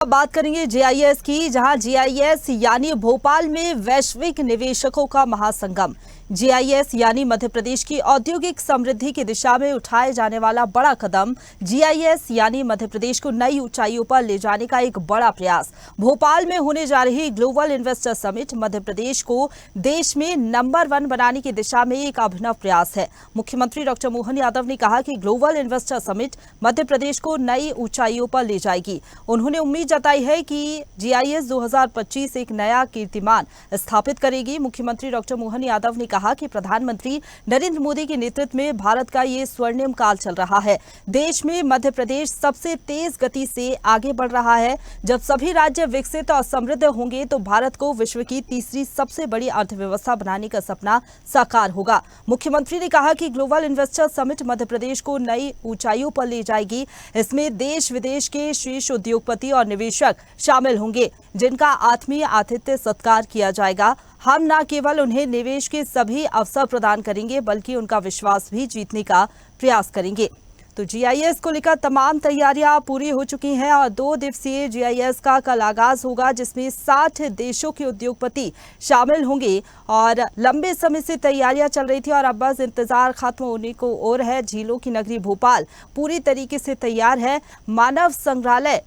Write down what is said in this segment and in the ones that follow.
बात करेंगे जीआईएस की, जहां जीआईएस यानी भोपाल में वैश्विक निवेशकों का महासंगम। जीआईएस यानी मध्य प्रदेश की औद्योगिक समृद्धि की दिशा में उठाए जाने वाला बड़ा कदम। जीआईएस यानी मध्य प्रदेश को नई ऊंचाइयों पर ले जाने का एक बड़ा प्रयास। भोपाल में होने जा रही global investor summit Madhya Pradesh को देश में नंबर 1 बनाने की दिशा में एक अभिनव प्रयास है। मुख्यमंत्री डॉक्टर मोहन यादव ने कहा कि global investor summit Madhya Pradesh को नई ऊंचाइयों पर ले जाएगी। उन्होंने उम्मीद जताई है कि जीआईएस 2025 एक नया कीर्तिमान स्थापित करेगी। मुख्यमंत्री डॉक्टर मोहन यादव ने कहा कि प्रधानमंत्री नरेंद्र मोदी के नेतृत्व में भारत का ये स्वर्णिम काल चल रहा है। देश में मध्य प्रदेश सबसे तेज गति से आगे बढ़ रहा है। जब सभी राज्य विकसित और समृद्ध होंगे तो भारत को विश्व की तीसरी सबसे बड़ी अर्थव्यवस्था बनाने का सपना साकार होगा। मुख्यमंत्री ने कहा कि global investor summit Madhya Pradesh को नई ऊंचाइयों पर ले जाएगी। इसमें देश विदेश के शीर्ष उद्योगपति और निवेशक शामिल होंगे, जिनका आत्मीय आतिथ्य सत्कार किया जाएगा। हम न केवल उन्हें निवेश के सभी अवसर प्रदान करेंगे, बल्कि उनका विश्वास भी जीतने का प्रयास करेंगे। तो जीआईएस को लेकर तमाम तैयारियां पूरी हो चुकी हैं और 2 दिवसीय जीआईएस का कल आगाज होगा, जिसमें 60 देशों के उद्योगपति शामिल होंगे। और लंबे समय से तैयारियां चल रही थी और अब बस इंतजार खत्म होने को और है। झीलों की नगरी भोपाल पूरी तरीके से तैयार है। मानव संग्रहालय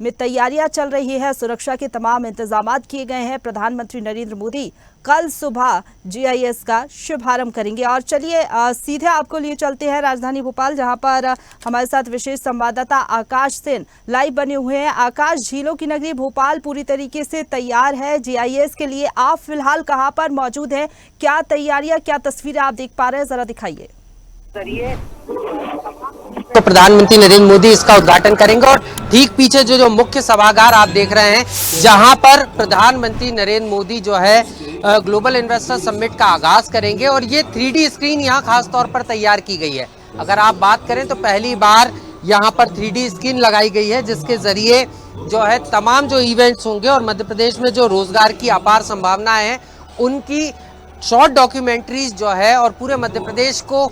में तैयारियां चल रही है। सुरक्षा के तमाम इंतजाम किए गए हैं। प्रधानमंत्री नरेंद्र मोदी कल सुबह जीआईएस का शुभारंभ करेंगे। और चलिए सीधे आपको लिए चलते हैं राजधानी भोपाल, जहां पर हमारे साथ विशेष संवाददाता आकाश सेन लाइव बने हुए हैं। आकाश, झीलों की नगरी भोपाल पूरी तरीके से तैयार है जीआईएस के लिए। आप फिलहाल कहां पर मौजूद हैं? क्या तैयारियां, क्या तस्वीरें आप देख पा रहे हैं, जरा दिखाइए। तो प्रधानमंत्री नरेंद्र मोदी इसका उद्घाटन करेंगे और ठीक पीछे जो मुख्य सभागार आप देख रहे हैं, जहां पर प्रधानमंत्री नरेंद्र मोदी जो है ग्लोबल इन्वेस्टर समिट का आगाज करेंगे। और ये 3D स्क्रीन यहां खास तौर पर तैयार की गई है। अगर आप बात करें तो पहली बार यहां पर 3D स्क्रीन लगाई गई है, जिसके जरिए जो है तमाम जो इवेंट्स होंगे और मध्य प्रदेश में जो रोजगार की अपार संभावनाएं हैं उनकी शॉर्ट डॉक्यूमेंट्रीज जो है और पूरे मध्य प्रदेश को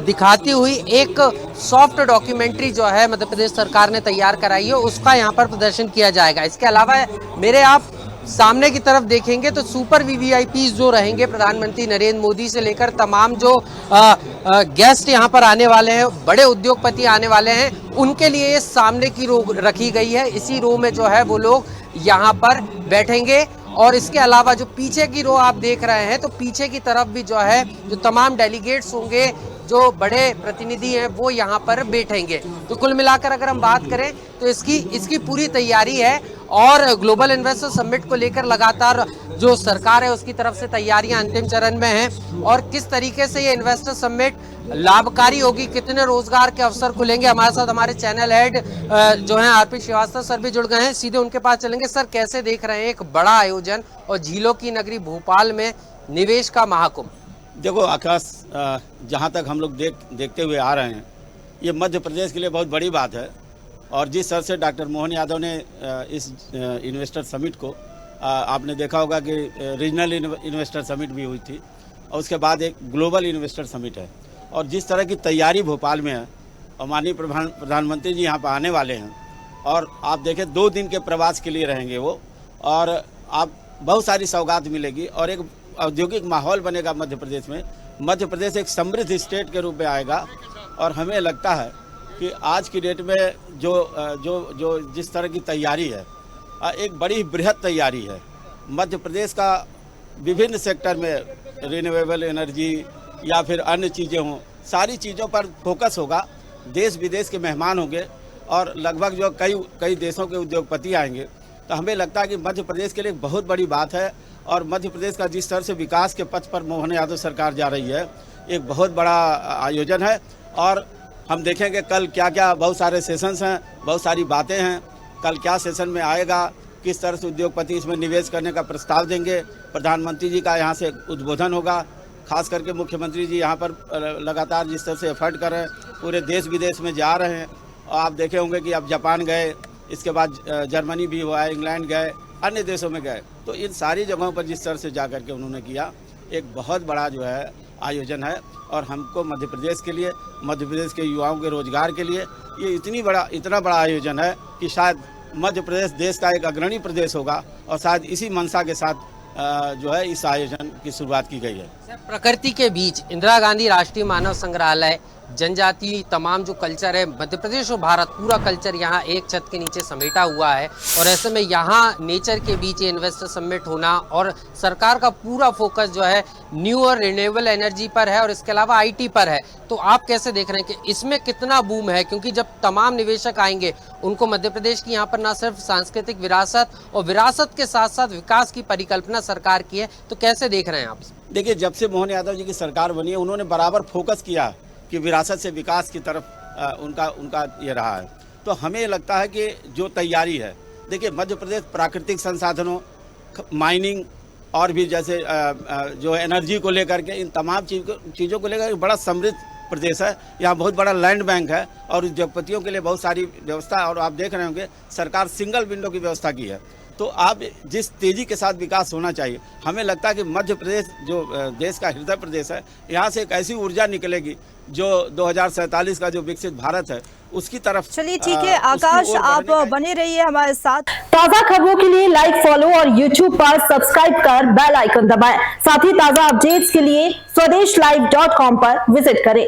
दिखाती हुई एक सॉफ्ट डॉक्यूमेंट्री जो है मध्य प्रदेश सरकार ने तैयार कराई है, उसका यहाँ पर प्रदर्शन किया जाएगा। इसके अलावा मेरे आप सामने की तरफ देखेंगे तो सुपर वीवीआईपी जो रहेंगे प्रधानमंत्री नरेंद्र मोदी से लेकर तमाम जो गेस्ट यहाँ पर आने वाले हैं, बड़े उद्योगपति आने वाले हैं, उनके लिए ये सामने की रो रखी गई है। इसी रो में जो है वो लोग यहाँ पर बैठेंगे। और इसके अलावा जो पीछे की रो आप देख रहे हैं, तो पीछे की तरफ भी जो है जो तमाम डेलीगेट्स होंगे, जो बड़े प्रतिनिधि हैं, वो यहाँ पर बैठेंगे। तो कुल मिलाकर अगर हम बात करें तो इसकी पूरी तैयारी है। और ग्लोबल इन्वेस्टर समिट को लेकर लगातार जो सरकार है उसकी तरफ से तैयारियां अंतिम चरण में हैं। और किस तरीके से ये इन्वेस्टर समिट लाभकारी होगी, कितने रोजगार के अवसर खुलेंगे, हमारे साथ हमारे चैनल हेड जो हैं आरपी श्रीवास्तव सर भी जुड़ गए हैं। सीधे उनके पास चलेंगे। सर, कैसे देख रहे हैं एक बड़ा आयोजन और झीलों की नगरी भोपाल में निवेश का महाकुंभ? देखो आकाश, जहाँ तक हम लोग देखते हुए आ रहे हैं, ये मध्य प्रदेश के लिए बहुत बड़ी बात है। और जिस तरह से डॉक्टर मोहन यादव ने इस इन्वेस्टर समिट को, आपने देखा होगा कि रीजनल इन्वेस्टर समिट भी हुई थी और उसके बाद एक ग्लोबल इन्वेस्टर समिट है। और जिस तरह की तैयारी भोपाल में है, और माननीय प्रधानमंत्री जी यहाँ पर आने वाले हैं और आप देखें 2 दिन के प्रवास के लिए रहेंगे वो, और आप बहुत सारी सौगात मिलेगी और एक औद्योगिक माहौल बनेगा मध्य प्रदेश में। मध्य प्रदेश एक समृद्ध स्टेट के रूप में आएगा। और हमें लगता है कि आज की डेट में जो जिस तरह की तैयारी है, एक बड़ी बृहद तैयारी है। मध्य प्रदेश का विभिन्न सेक्टर में रिन्यूएबल एनर्जी या फिर अन्य चीज़ें हों, सारी चीज़ों पर फोकस होगा। देश विदेश के मेहमान होंगे और लगभग जो कई देशों के उद्योगपति आएंगे। तो हमें लगता है कि मध्य प्रदेश के लिए एक बहुत बड़ी बात है। और मध्य प्रदेश का जिस तरह से विकास के पथ पर मोहन यादव सरकार जा रही है, एक बहुत बड़ा आयोजन है। और हम देखेंगे कल क्या क्या, बहुत सारे सेशंस हैं, बहुत सारी बातें हैं। कल क्या सेशन में आएगा, किस तरह से उद्योगपति इसमें निवेश करने का प्रस्ताव देंगे। प्रधानमंत्री जी का यहाँ से उद्बोधन होगा। खास करके मुख्यमंत्री जी यहाँ पर लगातार जिस तरह से एफर्ट कर रहे हैं, पूरे देश विदेश में जा रहे हैं। और आप देखे होंगे कि अब जापान गए, इसके बाद जर्मनी भी हुआ है, इंग्लैंड गए, अन्य देशों में गए। तो इन सारी जगहों पर जिस तरह से जा कर के उन्होंने किया, एक बहुत बड़ा जो है आयोजन है। और हमको मध्य प्रदेश के लिए, मध्य प्रदेश के युवाओं के रोजगार के लिए ये इतना बड़ा आयोजन है कि शायद मध्य प्रदेश देश का एक अग्रणी प्रदेश होगा और शायद इसी मंशा के साथ जो है इस आयोजन की शुरुआत की गई है। प्रकृति के बीच इंदिरा गांधी राष्ट्रीय मानव संग्रहालय, जनजाति तमाम जो कल्चर है, मध्य प्रदेश और भारत पूरा कल्चर यहाँ एक छत के नीचे समेटा हुआ है और ऐसे में यहाँ नेचर के बीच ये इन्वेस्टर समिट होना और सरकार का पूरा फोकस जो है न्यू और रिन्यूएबल एनर्जी पर है और इसके अलावा आईटी पर है। तो आप कैसे देख रहे हैं कि इसमें कितना बूम है, क्योंकि जब तमाम निवेशक आएंगे उनको मध्य प्रदेश की यहाँ पर न सिर्फ सांस्कृतिक विरासत और विरासत के साथ साथ विकास की परिकल्पना सरकार की है, तो कैसे देख रहे हैं आप? देखिए, जब से मोहन यादव जी की सरकार बनी है उन्होंने बराबर फोकस किया कि विरासत से विकास की तरफ उनका ये रहा है। तो हमें लगता है कि जो तैयारी है, देखिए मध्य प्रदेश प्राकृतिक संसाधनों, माइनिंग और भी जैसे जो एनर्जी को लेकर के इन तमाम चीज़ों को लेकर बड़ा समृद्ध प्रदेश है। यहाँ बहुत बड़ा लैंड बैंक है और उद्योगपतियों के लिए बहुत सारी व्यवस्था, और आप देख रहे होंगे सरकार सिंगल विंडो की व्यवस्था की है। तो आप जिस तेज़ी के साथ विकास होना चाहिए, हमें लगता है कि मध्य प्रदेश जो देश का हृदय प्रदेश है, यहाँ से एक ऐसी ऊर्जा निकलेगी जो 2047 का जो विकसित भारत है उसकी तरफ। चलिए ठीक है आकाश, आप बने रहिए हमारे साथ। ताज़ा खबरों के लिए लाइक, फॉलो और YouTube पर सब्सक्राइब कर बेल आइकन दबाएं। साथ ही ताज़ा अपडेट्स के लिए swedeshlive.com पर विजिट करें।